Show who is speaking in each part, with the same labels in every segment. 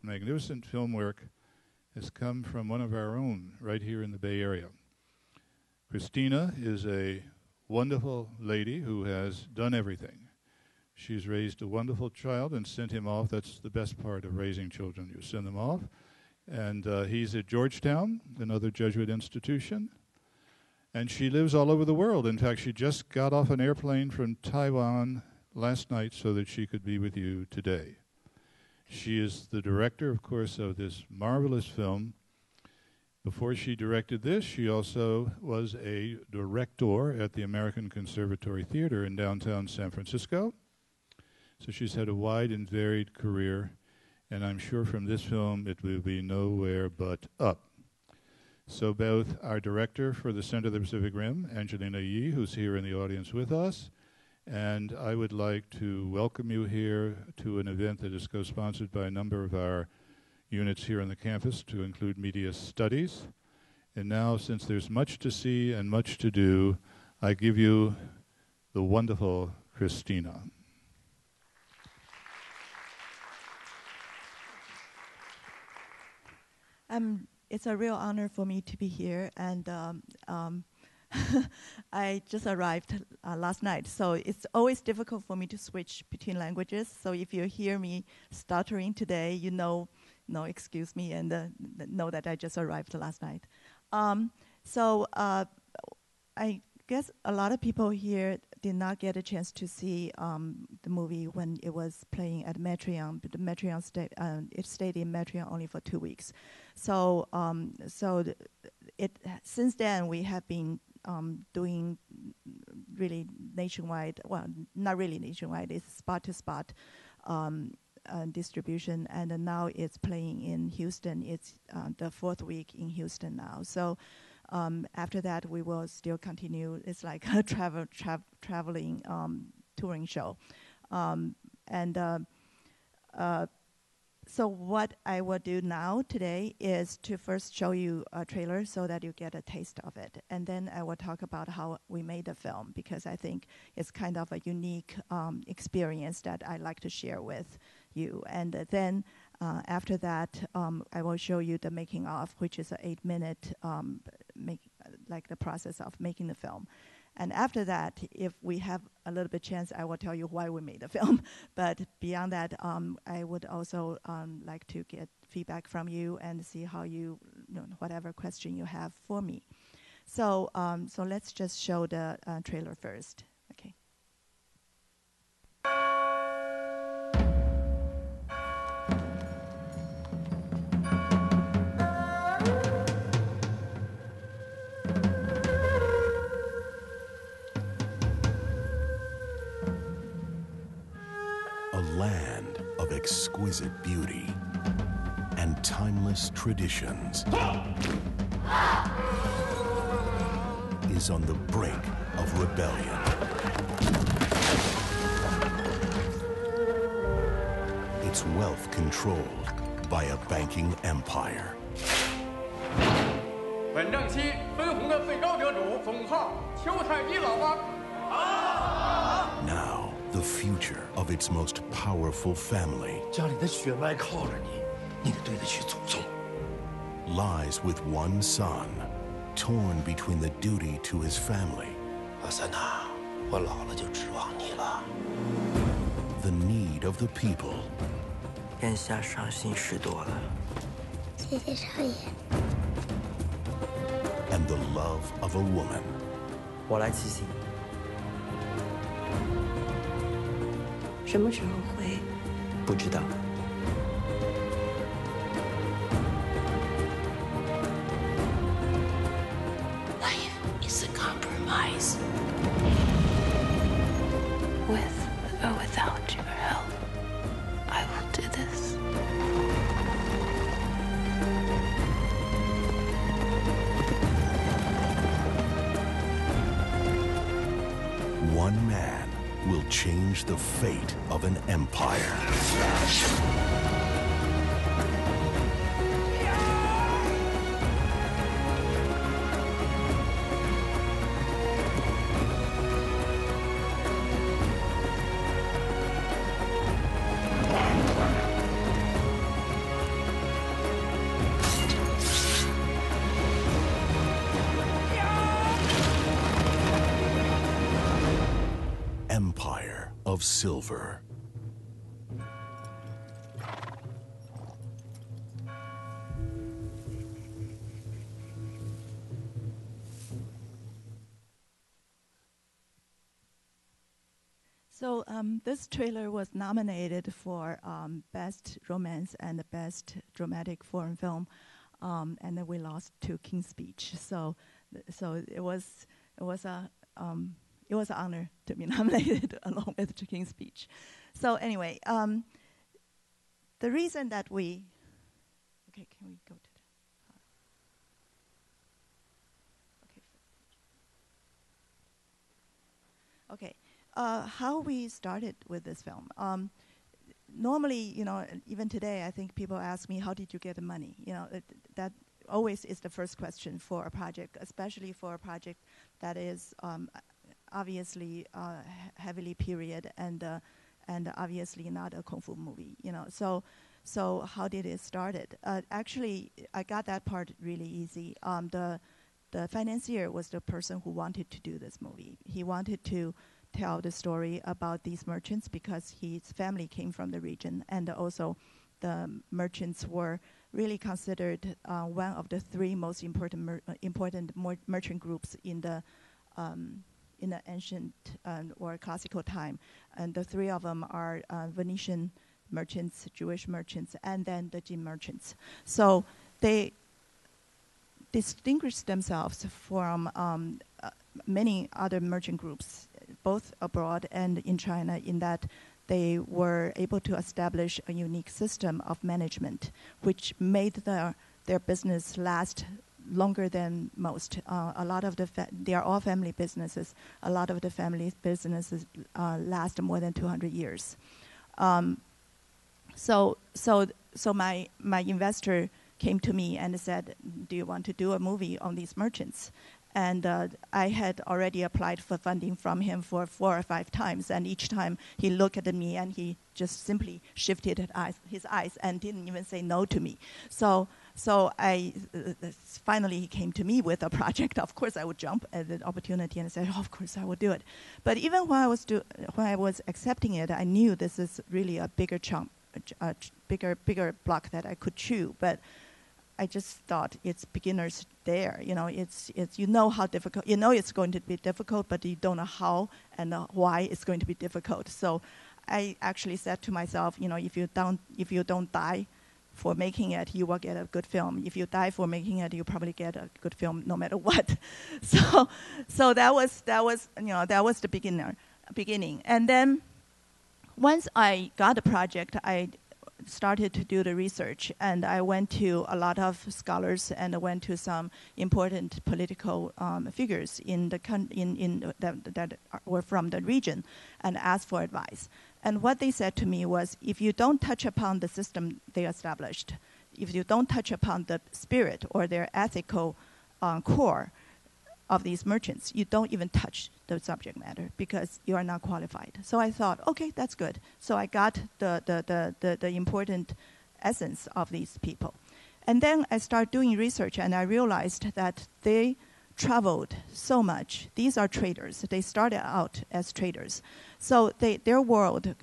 Speaker 1: magnificent film work has come from one of our own right here in the Bay Area. Christina is a wonderful lady who has done everything. She's raised a wonderful child and sent him off. That's the best part of raising children. You send them off. And he's at Georgetown, another Jesuit institution. And she lives all over the world. In fact, she just got off an airplane from Taiwan last night so that she could be with you today. She is the director, of course, of this marvelous film. Before she directed this, she also was a director at the American Conservatory Theater in downtown San Francisco. So she's had a wide and varied career, and I'm sure from this film it will be nowhere but up. So both our director for the Center of the Pacific Rim, Angelina Yi, who's here in the audience with us, and I would like to welcome you here to an event that is co-sponsored by a number of our units here on the campus, to include media studies. And now, since there's much to see and much to do, I give you the wonderful Christina.
Speaker 2: It's a real honor for me to be here, and I just arrived last night, so it's always difficult for me to switch between languages. So if you hear me stuttering today, you know, excuse me, and know that I just arrived last night. I guess a lot of people here did not get a chance to see the movie when it was playing at Metreon, but the Metreon it stayed in Metreon only for 2 weeks. So since then we have been doing really nationwide, well, not really nationwide, it's spot-to-spot distribution, and now it's playing in Houston. It's the 4th week in Houston now. So after that, we will still continue. It's like a traveling touring show. So what I will do now today is to first show you a trailer so that you get a taste of it. And then I will talk about how we made the film, because I think it's kind of a unique experience that I like to share with you. And then after that, I will show you the making of, which is an 8-minute, like the process of making the film. And after that, if we have a little bit chance, I will tell you why we made the film. But beyond that, I would also like to get feedback from you and see how whatever question you have for me. So let's just show the trailer first. Okay.
Speaker 3: Land of exquisite beauty and timeless traditions is on the brink of rebellion. Its wealth controlled by a banking empire. Now, the future of its most powerful family lies with one son, torn between the duty to his family, the need of the people, and the love of a woman.
Speaker 4: 我来慈禧。什么时候回？不知道。
Speaker 5: Life is a compromise. With or without your help, I will do this.
Speaker 3: One man will change the fate of an empire. empire of silver.
Speaker 2: So this trailer was nominated for Best Romance and Best Dramatic Foreign Film, and then we lost to King's Speech. So it was an honor to be nominated along with King's Speech. So anyway, the reason that we can we go to the okay. How we started with this film. Normally, even today, I think people ask me, how did you get the money? That always is the first question for a project, especially for a project that is obviously heavily period and obviously not a kung fu movie. So how did it started? Actually, I got that part really easy. The financier was the person who wanted to do this movie. He wanted to tell the story about these merchants because his family came from the region, and also the merchants were really considered one of the three most important merchant groups in the ancient or classical time. And the three of them are Venetian merchants, Jewish merchants, and then the Jin merchants. So they distinguished themselves from many other merchant groups, both abroad and in China, in that they were able to establish a unique system of management, which made their business last longer than most. A lot of they are all family businesses. A lot of the family businesses last more than 200 years. So my investor came to me and said, "Do you want to do a movie on these merchants?" And I had already applied for funding from him for 4 or 5 times, and each time he looked at me and he just simply shifted his eyes and didn't even say no to me. So I finally he came to me with a project. Of course, I would jump at the opportunity and say, "Oh, of course, I would do it." But even when I was accepting it, I knew this is really a bigger chunk, a bigger block that I could chew. But I just thought it's beginners there. It's how difficult. It's going to be difficult, but you don't know how and why it's going to be difficult. So I actually said to myself, if you don't die for making it, you will get a good film. If you die for making it, you probably get a good film no matter what. So that was the beginning. And then once I got the project, I started to do the research, and I went to a lot of scholars and I went to some important political figures that were from the region and asked for advice. And what they said to me was, if you don't touch upon the system they established, if you don't touch upon the spirit or their ethical core of these merchants, you don't even touch the subject matter because you are not qualified. So I thought, okay, that's good. So I got the important essence of these people. And then I started doing research, and I realized that they traveled so much. These are traders. They started out as traders. So their world,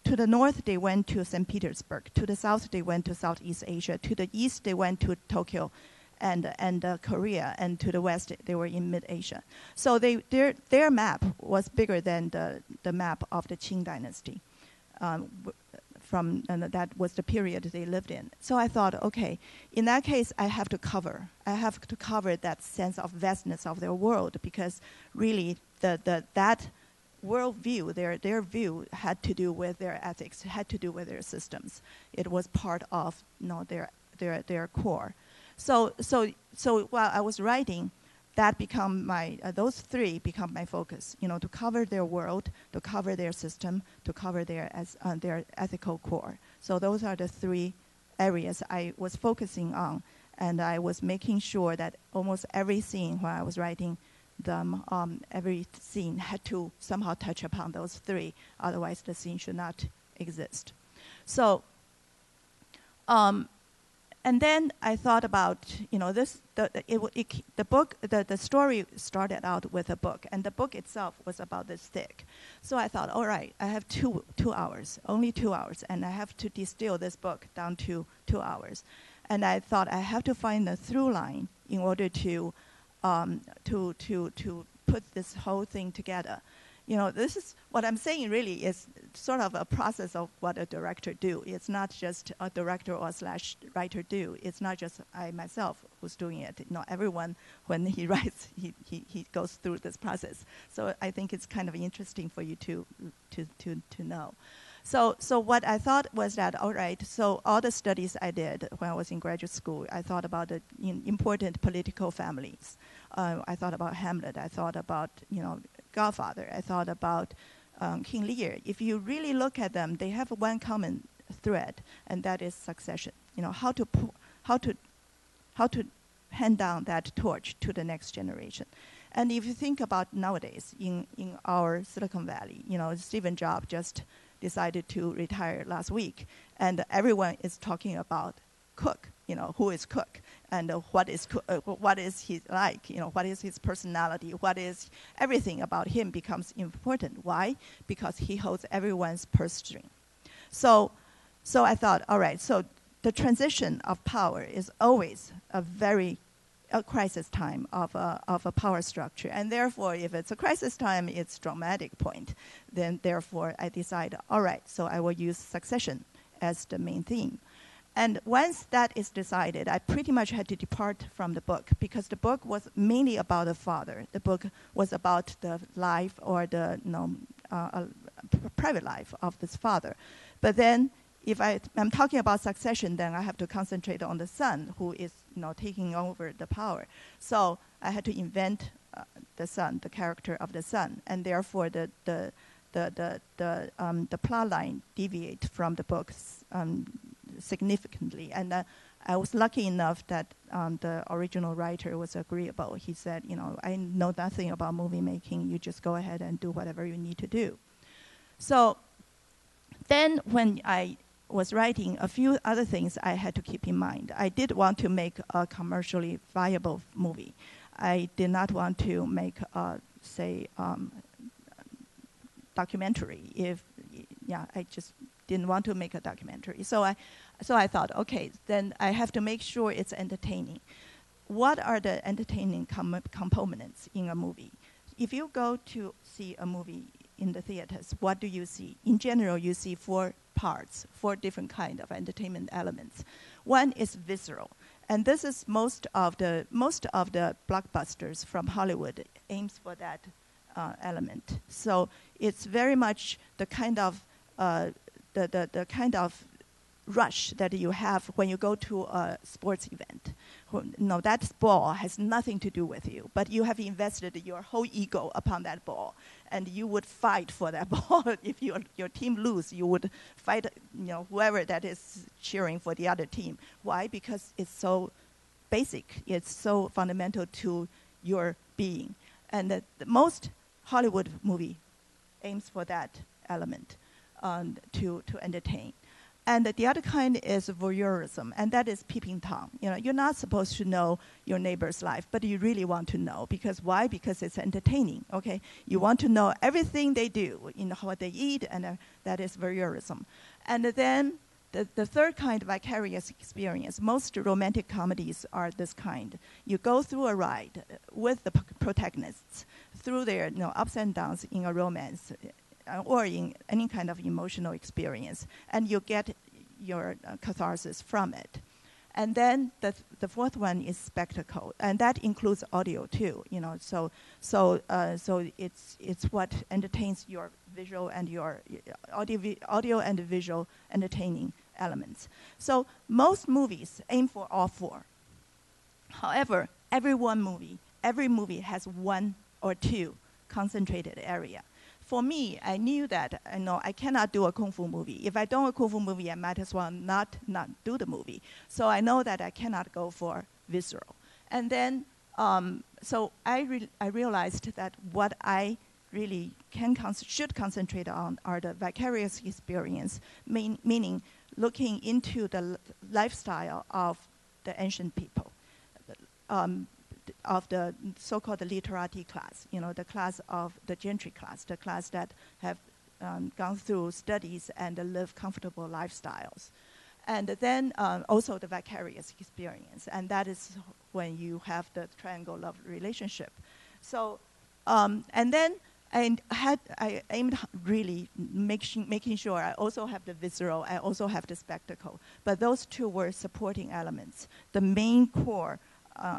Speaker 2: to the north, they went to St. Petersburg. To the south, they went to Southeast Asia. To the east, they went to Tokyo and Korea, and to the west they were in mid-Asia. So their map was bigger than the map of the Qing dynasty. And that was the period they lived in. So I thought, okay, in that case, I have to cover that sense of vastness of their world, because really that worldview, their view had to do with their ethics, had to do with their systems. It was part of their core. So while I was writing, that become those three become my focus. To cover their world, to cover their system, to cover their ethical core. So those are the three areas I was focusing on, and I was making sure that almost every scene when I was writing them, every scene had to somehow touch upon those three. Otherwise, the scene should not exist. So. And then I thought about, the story started out with a book, and the book itself was about this thick. So I thought, all right, I have two hours, only 2 hours, and I have to distill this book down to 2 hours. And I thought I have to find a through line in order to put this whole thing together. This is what I'm saying really is sort of a process of what a director do. It's not just a director or / writer do. It's not just I myself who's doing it. Everyone, when he writes, he goes through this process. So I think it's kind of interesting for you to know. So what I thought was that, all right, so all the studies I did when I was in graduate school, I thought about the important political families. I thought about Hamlet. I thought about, Godfather. I thought about King Lear. If you really look at them, they have one common thread, and that is succession. How to hand down that torch to the next generation. And if you think about nowadays in our Silicon Valley, Steve Jobs just decided to retire last week, and everyone is talking about Cook. Who is Cook, and what is he like? What is his personality? What is everything about him becomes important. Why? Because he holds everyone's purse string. So I thought, all right. So the transition of power is always a crisis time of a power structure, and therefore, if it's a crisis time, it's dramatic point. Then therefore, I decide, all right. So I will use succession as the main theme. And once that is decided, I pretty much had to depart from the book because the book was mainly about the father. The book was about the life or the private life of this father. But then if I'm talking about succession, then I have to concentrate on the son who is taking over the power. So I had to invent the son, the character of the son, and therefore the plot line deviate from the books significantly. And I was lucky enough that the original writer was agreeable. He said, I know nothing about movie making. You just go ahead and do whatever you need to do. So then when I was writing, a few other things I had to keep in mind. I did want to make a commercially viable movie. I did not want to make, documentary. I just didn't want to make a documentary. So I thought, okay, then I have to make sure it's entertaining. What are the entertaining components in a movie? If you go to see a movie in the theaters, what do you see? In general, you see 4 parts, 4 different kind of entertainment elements. One is visceral, and this is most of the blockbusters from Hollywood aims for that element. So it's very much the kind of the kind of rush that you have when you go to a sports event. That ball has nothing to do with you, but you have invested your whole ego upon that ball, and you would fight for that ball. If your team lose, you would fight, whoever that is cheering for the other team. Why? Because it's so basic. It's so fundamental to your being. And the most Hollywood movie aims for that element to entertain. And the other kind is voyeurism, and that is peeping Tom. You're not supposed to know your neighbor's life, but you really want to know. Because why? Because it's entertaining, okay? You want to know everything they do, what they eat, and that is voyeurism. And then the third kind of vicarious experience, most romantic comedies are this kind. You go through a ride with the protagonists through their ups and downs in a romance, or in any kind of emotional experience, and you get your catharsis from it. And then the fourth one is spectacle, and that includes audio too. So it's what entertains your visual and your audio and visual entertaining elements. So most movies aim for all 4. However, every movie has 1 or 2 concentrated area. For me, I knew that I cannot do a kung fu movie. If I do a kung fu movie, I might as well not do the movie. So I know that I cannot go for visceral. And then, so I realized that what I really should concentrate on are the vicarious experience, meaning looking into the lifestyle of the ancient people, of the so-called literati class, the class of the gentry class, the class that have gone through studies and live comfortable lifestyles. And then also the vicarious experience, and that is when you have the triangle love relationship. So, and then I aimed really making sure I also have the visceral, I also have the spectacle. But those two were supporting elements. The main core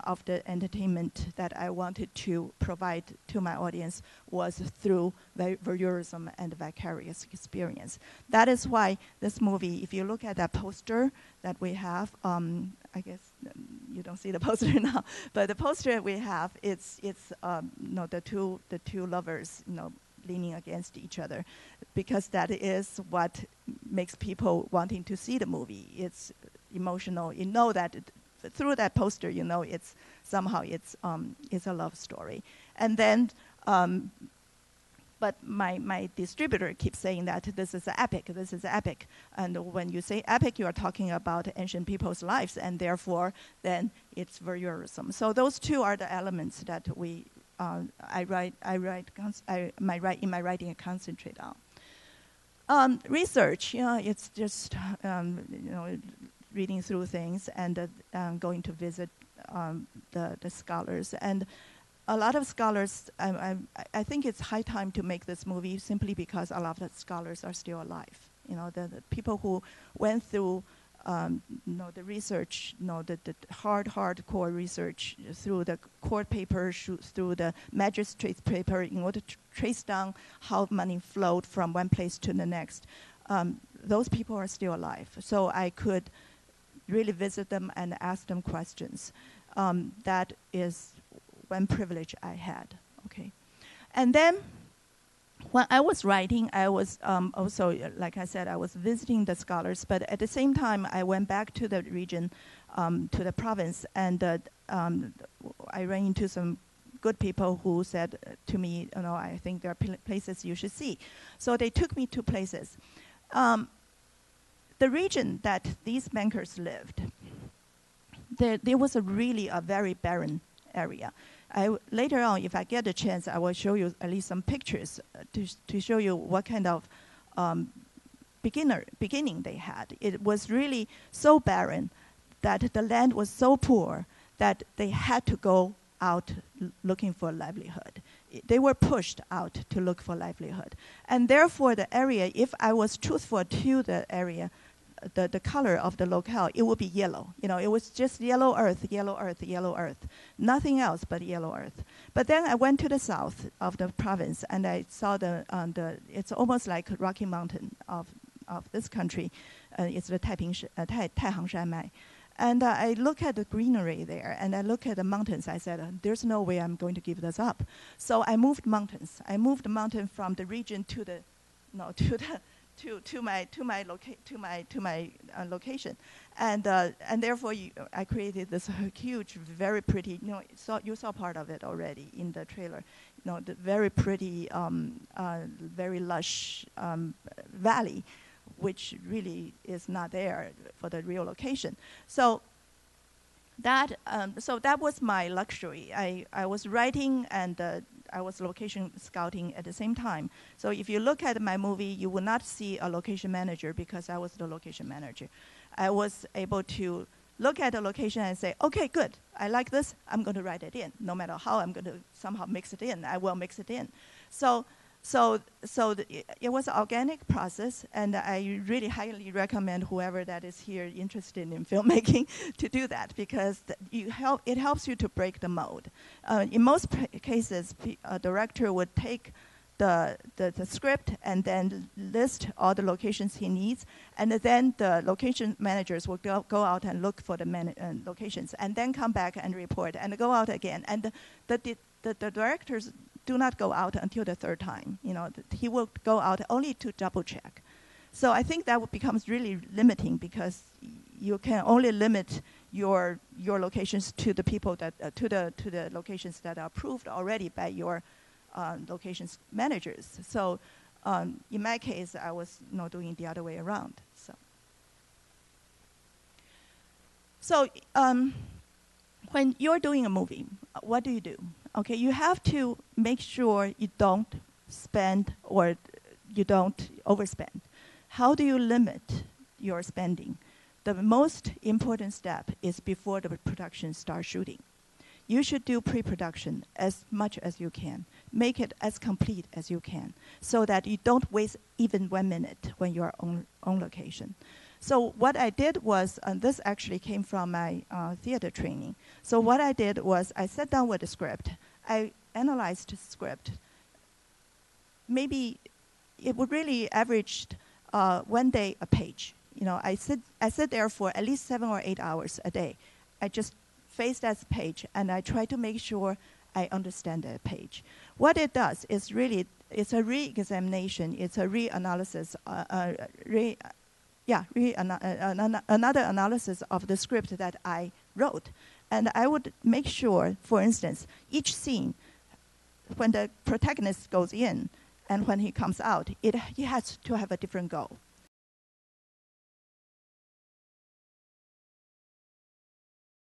Speaker 2: of the entertainment that I wanted to provide to my audience was through voyeurism and vicarious experience. That is why this movie, if you look at that poster that we have, I guess you don't see the poster now, but the poster we have, it's the two lovers, leaning against each other, because that is what makes people wanting to see the movie. It's emotional. You know that through that poster, it's somehow it's a love story. And then, but my distributor keeps saying that this is epic, this is epic. And when you say epic, you are talking about ancient people's lives, and therefore, then it's voyeurism. So those two are the elements that my writing I concentrate on. Research, it's just reading through things and going to visit the scholars. And a lot of scholars, I think it's high time to make this movie simply because a lot of the scholars are still alive. The people who went through the research, the hardcore research through the court papers, through the magistrate's paper in order to trace down how money flowed from one place to the next. Those people are still alive. So I could really visit them and ask them questions. That is one privilege I had. Okay, and then when I was writing, I was also, like I said, I was visiting the scholars. But at the same time, I went back to the region, to the province, and I ran into some good people who said to me, I think there are places you should see. So they took me to places. The region that these bankers lived, there was really a very barren area. Later on, if I get a chance, I will show you at least some pictures to show you what kind of beginning they had. It was really so barren that the land was so poor that they had to go out looking for livelihood. They were pushed out to look for livelihood. And therefore, the area, if I was truthful to the area, the color of the locale, it would be yellow. It was just yellow earth, yellow earth, yellow earth. Nothing else but yellow earth. But then I went to the south of the province, and I saw it's almost like Rocky Mountain of this country. It's the Taihangshanmai. And I look at the greenery there, and I look at the mountains. I said, there's no way I'm going to give this up. So I moved mountains. I moved the mountain from the region to my location, and therefore I created this huge, very pretty. You saw part of it already in the trailer. The very pretty, very lush valley, which really is not there for the real location. So that was my luxury. I was writing and I was location scouting at the same time. So if you look at my movie, you will not see a location manager because I was the location manager. I was able to look at the location and say, okay, good, I like this, I'm going to write it in. No matter how I'm going to somehow mix it in, I will mix it in. So it was an organic process, and I really highly recommend whoever that is here interested in filmmaking to do that, because it helps you to break the mold. In most cases, a director would take the script and then list all the locations he needs, and then the location managers will go out and look for the locations, and then come back and report, and go out again. And the directors do not go out until the third time. He will go out only to double check. So I think that becomes really limiting, because you can only limit your locations to the people that to the locations that are approved already by your locations managers. So in my case, I was doing the other way around. So when you're doing a movie, what do? Okay, you have to make sure you don't spend or you don't overspend. How do you limit your spending? The most important step is before the production starts shooting. You should do pre-production as much as you can. Make it as complete as you can so that you don't waste even 1 minute when you're on location. So what I did was, and this actually came from my theater training. So what I did was I sat down with the script. I analyzed the script. Maybe it would really average 1 day a page. You know, I sit there for at least 7 or 8 hours a day. I just face that page and I try to make sure I understand that page. What it does is really, it's a re-examination, it's a reanalysis, another analysis of the script that I wrote. And I would make sure, for instance, each scene, when the protagonist goes in and when he comes out, he has to have a different goal.